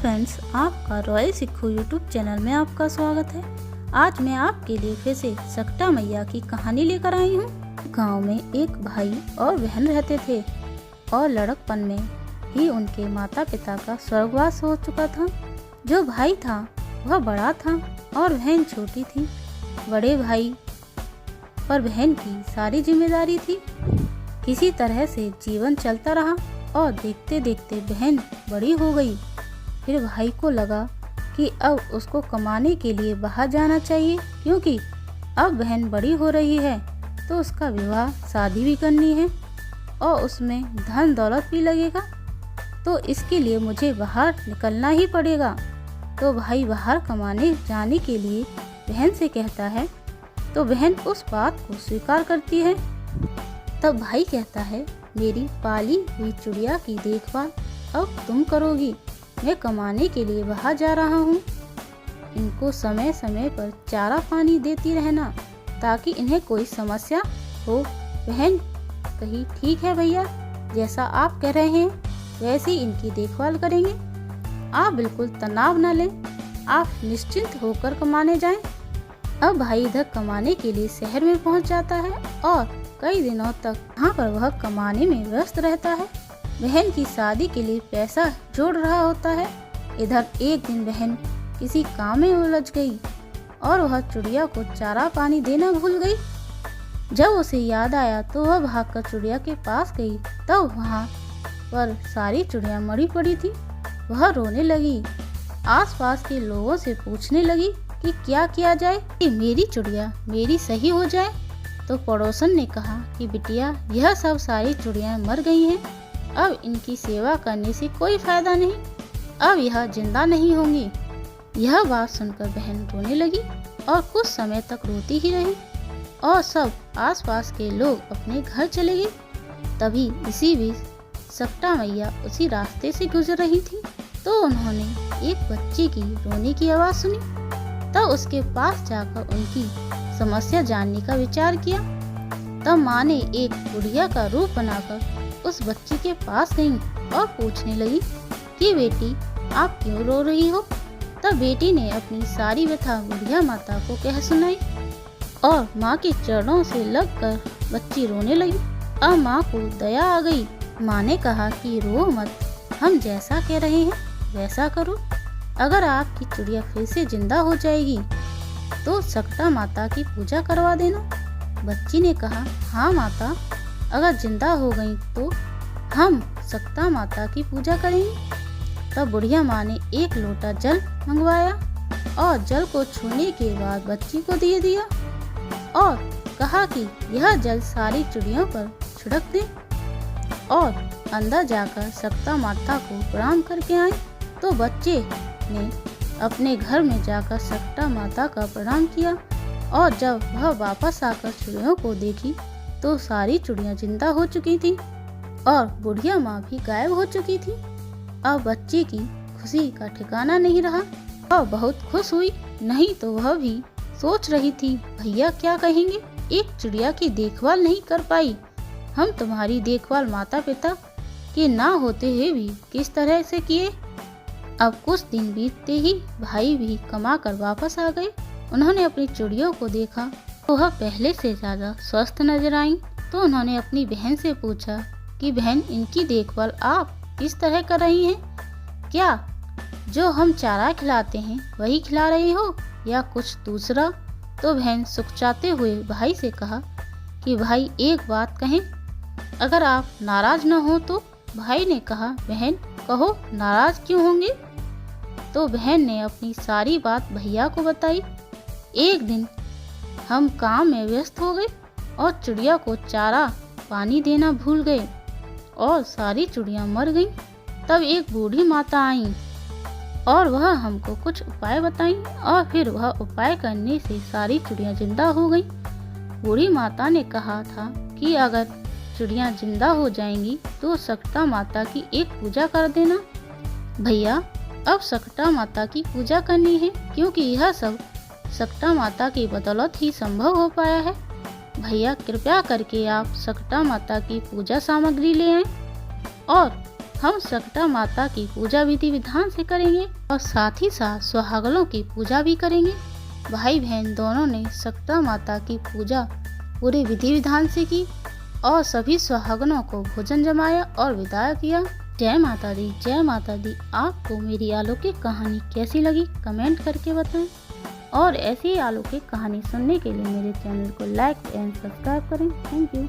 Friends, आपका royal सिक्खू YouTube channel में आपका स्वागत है। आज मैं आपके लिए फिर से सकटा मैया की कहानी लेकर आई हूँ। गांव में एक भाई और बहन रहते थे और लड़कपन में ही उनके माता पिता का स्वर्गवास हो चुका था। जो भाई था वह बड़ा था और बहन छोटी थी। बड़े भाई पर बहन की सारी जिम्मेदारी थी। किसी तरह से जीवन चलता रहा और देखते देखते बहन बड़ी हो गई। फिर भाई को लगा कि अब उसको कमाने के लिए बाहर जाना चाहिए, क्योंकि अब बहन बड़ी हो रही है तो उसका विवाह शादी भी करनी है और उसमें धन दौलत भी लगेगा, तो इसके लिए मुझे बाहर निकलना ही पड़ेगा। तो भाई बाहर कमाने जाने के लिए बहन से कहता है, तो बहन उस बात को स्वीकार करती है। तब भाई कहता है, मेरी पाली हुई चिड़िया की देखभाल अब तुम करोगी। मैं कमाने के लिए बाहर जा रहा हूँ। इनको समय समय पर चारा पानी देती रहना ताकि इन्हें कोई समस्या हो। बहन कही, ठीक है भैया, जैसा आप कह रहे हैं वैसे ही इनकी देखभाल करेंगे। आप बिल्कुल तनाव न लें, आप निश्चिंत होकर कमाने जाएं। अब भाई इधर कमाने के लिए शहर में पहुंच जाता है और कई दिनों तक वहाँ पर वह कमाने में व्यस्त रहता है। बहन की शादी के लिए पैसा जोड़ रहा होता है। इधर एक दिन बहन किसी काम में उलझ गई और वह चिड़िया को चारा पानी देना भूल गई। जब उसे याद आया तो वह भागकर चिड़िया के पास गई। तब वहाँ पर सारी चिड़िया मरी पड़ी थी। वह रोने लगी, आसपास के लोगों से पूछने लगी कि क्या किया जाए कि मेरी चिड़िया मेरी सही हो जाए। तो पड़ोसन ने कहा कि बिटिया, यह सब सारी चिड़िया मर गई हैं, अब इनकी सेवा करने से कोई फायदा नहीं, अब यह जिंदा नहीं होंगी। यह बात सुनकर बहन रोने लगी और कुछ समय तक रोती ही रही और सब आसपास के लोग अपने घर चले गए। तभी इसी बीच सकटा मैया उसी रास्ते से गुजर रही थी, तो उन्होंने एक बच्ची की रोने की आवाज़ सुनी। तब उसके पास जाकर उनकी समस्या जानने का विचार किया। तब माँ ने एक बुढ़िया का रूप बनाकर उस बच्ची के पास गई और पूछने लगी कि बेटी, आप क्यों रो रही हो। तब बेटी ने अपनी सारी व्यथा बुढ़िया माता को कह सुनाई और माँ के चरणों से लगकर बच्ची रोने लगी। अब माँ को दया आ गई। माँ ने कहा कि रो मत, हम जैसा कह रहे हैं वैसा करो। अगर आपकी चिड़िया फिर से जिंदा हो जाएगी तो सकटा माता की पूजा करवा देना। बच्ची ने कहा, हाँ माता, अगर जिंदा हो गई तो हम सकटा माता की पूजा करेंगे। तब बुढ़िया माँ ने एक लोटा जल मंगवाया और जल को छूने के बाद बच्ची को दे दिया और कहा कि यह जल सारी चिड़ियों पर छिड़क दे और अंदर जाकर सकटा माता को प्रणाम करके आए। तो बच्चे ने अपने घर में जाकर सकटा माता का प्रणाम किया और जब वह वापस आकर चिड़ियों को देखी तो सारी चिड़ियाँ जिंदा हो चुकी थी और बुढ़िया माँ भी गायब हो चुकी थी। अब बच्चे की खुशी का ठिकाना नहीं रहा। वह बहुत खुश हुई, नहीं तो वह भी सोच रही थी, भैया क्या कहेंगे, एक चिड़िया की देखभाल नहीं कर पाई। हम तुम्हारी देखभाल माता पिता के ना होते हुए भी किस तरह से किए। अब कुछ दिन बीतते ही भाई भी कमा कर वापस आ गए। उन्होंने अपनी चिड़ियों को देखा तो वह पहले से ज़्यादा स्वस्थ नजर आई। तो उन्होंने अपनी बहन से पूछा कि बहन, इनकी देखभाल आप किस तरह कर रही हैं? क्या जो हम चारा खिलाते हैं वही खिला रही हो या कुछ दूसरा? तो बहन सुखचाते हुए भाई से कहा कि भाई एक बात कहें, अगर आप नाराज न हो तो। भाई ने कहा, बहन कहो, नाराज क्यों होंगे। तो बहन ने अपनी सारी बात भैया को बताई। एक दिन हम काम में व्यस्त हो गए और चिड़िया को चारा पानी देना भूल गए और सारी चिड़िया मर गईं। तब एक बूढ़ी माता आई और वह हमको कुछ उपाय बताई और फिर वह उपाय करने से सारी चिड़िया जिंदा हो गईं। बूढ़ी माता ने कहा था कि अगर चिड़िया जिंदा हो जाएंगी तो सकटा माता की एक पूजा कर देना। भैया, अब सकटा माता की पूजा करनी है, क्योंकि यह सब सकटा माता की बदौलत ही संभव हो पाया है। भैया कृपया करके आप सकटा माता की पूजा सामग्री ले आएं और हम सकटा माता की पूजा विधि विधान से करेंगे और साथ ही साथ सुहागनों की पूजा भी करेंगे। भाई बहन दोनों ने सकटा माता की पूजा पूरे विधि विधान से की और सभी सुहागनों को भोजन जमाया और विदा किया। जय माता दी, जय माता दी। आपको मेरी अलौकिक कहानी कैसी लगी कमेंट करके बताएं और ऐसी अलौकिक कहानी सुनने के लिए मेरे चैनल को लाइक एंड सब्सक्राइब करें। Thank you.